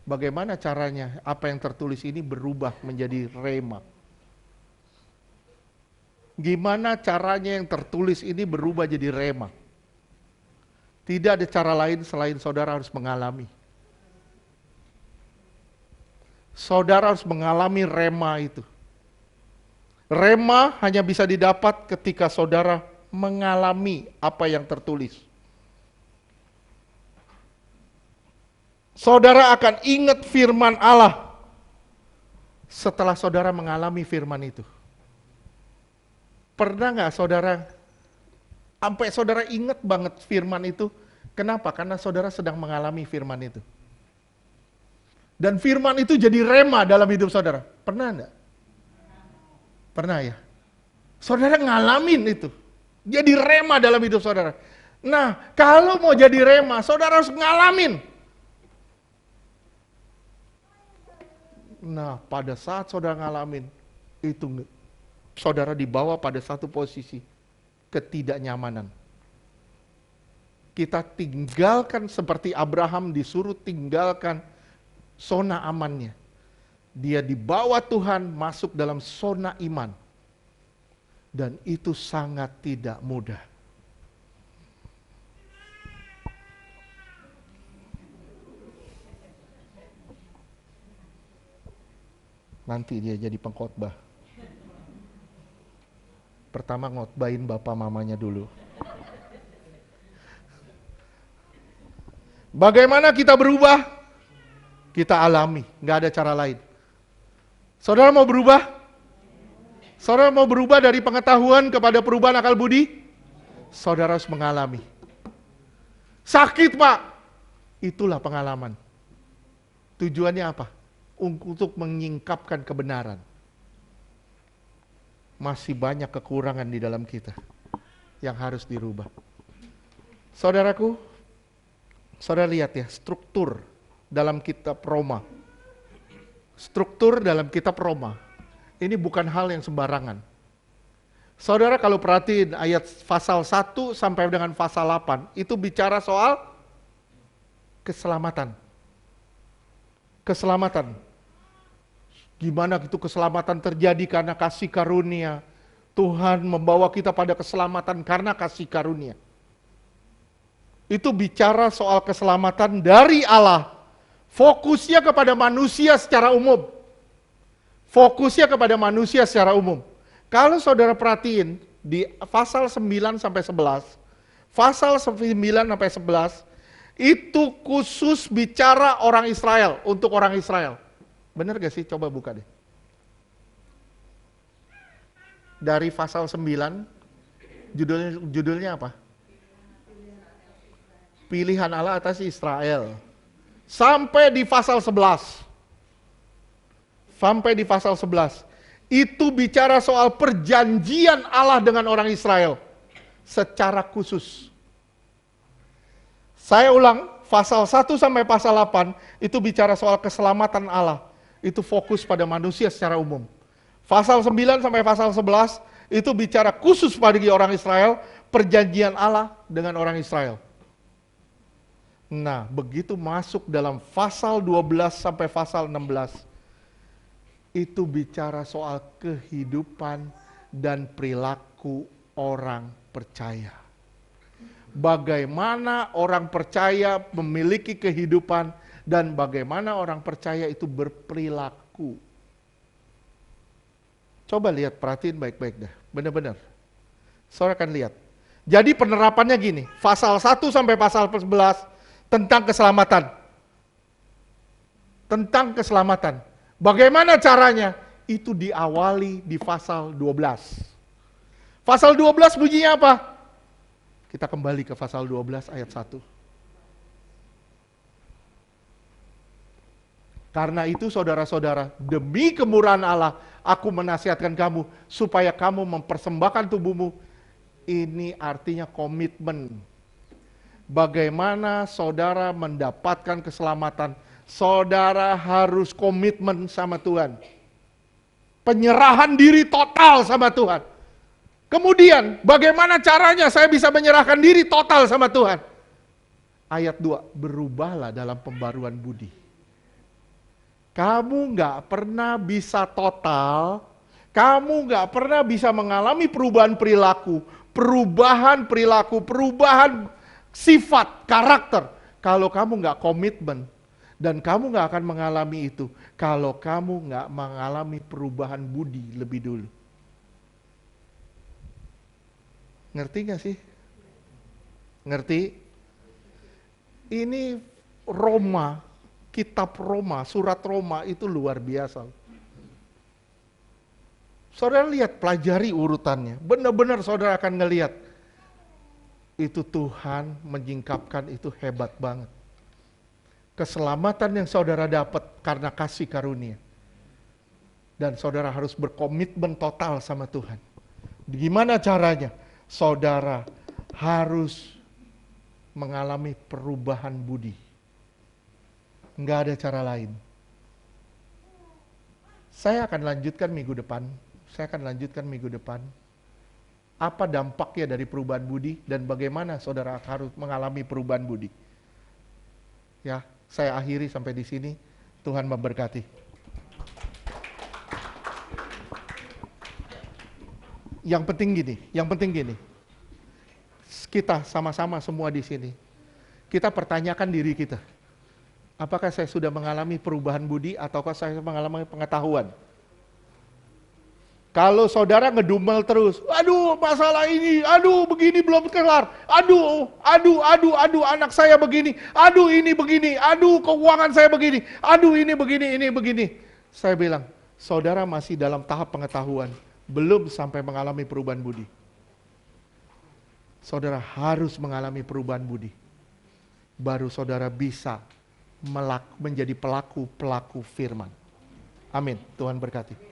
Bagaimana caranya apa yang tertulis ini berubah menjadi rema? Gimana caranya yang tertulis ini berubah jadi rema? Tidak ada cara lain selain saudara harus mengalami. Saudara harus mengalami rema itu. Rema hanya bisa didapat ketika saudara mengalami apa yang tertulis. Saudara akan ingat firman Allah setelah saudara mengalami firman itu. Pernah nggak saudara, sampai saudara ingat banget firman itu? Kenapa? Karena saudara sedang mengalami firman itu. Dan firman itu jadi rema dalam hidup saudara. Pernah enggak? Pernah ya? Saudara ngalamin itu. Jadi rema dalam hidup saudara. Nah, kalau mau jadi rema, saudara harus ngalamin. Nah, pada saat saudara ngalamin, itu saudara dibawa pada satu posisi ketidaknyamanan. Kita tinggalkan seperti Abraham disuruh tinggalkan zona amannya. Dia dibawa Tuhan masuk dalam zona iman. Dan itu sangat tidak mudah. Nanti dia jadi pengkhotbah. Pertama ngotbahin bapak mamanya dulu. Bagaimana kita berubah? Kita alami, nggak ada cara lain. Saudara mau berubah? Saudara mau berubah dari pengetahuan kepada perubahan akal budi? Saudara harus mengalami. Sakit Pak, itulah pengalaman. Tujuannya apa? Untuk menyingkapkan kebenaran. Masih banyak kekurangan di dalam kita yang harus dirubah. Saudaraku, saudara lihat ya, struktur dalam kitab Roma. Struktur dalam kitab Roma. Ini bukan hal yang sembarangan. Saudara kalau perhatiin ayat pasal 1 sampai dengan pasal 8, itu bicara soal keselamatan. Keselamatan. Gimana itu keselamatan terjadi karena kasih karunia. Tuhan membawa kita pada keselamatan karena kasih karunia. Itu bicara soal keselamatan dari Allah. Fokusnya kepada manusia secara umum. Fokusnya kepada manusia secara umum. Kalau saudara perhatiin di pasal 9 sampai 11, pasal 9 sampai 11 itu khusus bicara orang Israel, untuk orang Israel. Benar gak sih? Coba buka deh. Dari pasal 9, judulnya apa? Pilihan Allah atas Israel. Sampai di pasal 11. Sampai di pasal 11. Itu bicara soal perjanjian Allah dengan orang Israel. Secara khusus. Saya ulang, pasal 1 sampai pasal 8, itu bicara soal keselamatan Allah. Itu fokus pada manusia secara umum. Pasal 9 sampai pasal 11, itu bicara khusus pada orang Israel, perjanjian Allah dengan orang Israel. Nah, begitu masuk dalam pasal 12 sampai pasal 16, itu bicara soal kehidupan dan perilaku orang percaya. Bagaimana orang percaya memiliki kehidupan dan bagaimana orang percaya itu berperilaku. Coba lihat, perhatiin baik-baik dah. benar-benar. Saudara akan lihat. Jadi penerapannya gini, pasal 1 sampai pasal 11 tentang keselamatan. Tentang keselamatan. Bagaimana caranya? Itu diawali di pasal 12. Pasal 12 bunyinya apa? Kita kembali ke pasal 12 ayat 1. Karena itu saudara-saudara, demi kemurahan Allah, aku menasihatkan kamu supaya kamu mempersembahkan tubuhmu. Ini artinya komitmen. Bagaimana saudara mendapatkan keselamatan? Saudara harus komitmen sama Tuhan. Penyerahan diri total sama Tuhan. Kemudian, bagaimana caranya saya bisa menyerahkan diri total sama Tuhan? Ayat 2, berubahlah dalam pembaruan budi. Kamu gak pernah bisa total, kamu gak pernah bisa mengalami perubahan perilaku, perubahan sifat, karakter, kalau kamu gak komitmen. Dan kamu gak akan mengalami itu kalau kamu gak mengalami perubahan budi lebih dulu. Ngerti gak sih? Ngerti? Ini Roma, kitab Roma, surat Roma itu luar biasa. Saudara lihat, pelajari urutannya. Benar-benar saudara akan ngelihat. Itu Tuhan menyingkapkan, itu hebat banget. Keselamatan yang saudara dapat karena kasih karunia. Dan saudara harus berkomitmen total sama Tuhan. Gimana caranya? Saudara harus mengalami perubahan budi. Nggak ada cara lain. Saya akan lanjutkan minggu depan. Apa dampaknya dari perubahan budi dan bagaimana saudara harus mengalami perubahan budi. Ya, saya akhiri sampai di sini. Tuhan memberkati. Yang penting gini. Kita sama-sama semua di sini. Kita pertanyakan diri kita. Apakah saya sudah mengalami perubahan budi ataukah saya mengalami pengetahuan? Kalau saudara ngedumel terus, aduh masalah ini, aduh begini belum kelar, aduh anak saya begini, aduh ini begini, aduh keuangan saya begini, aduh ini begini. Saya bilang, saudara masih dalam tahap pengetahuan, belum sampai mengalami perubahan budi. Saudara harus mengalami perubahan budi. Baru saudara bisa menjadi pelaku firman. Amin. Tuhan berkati.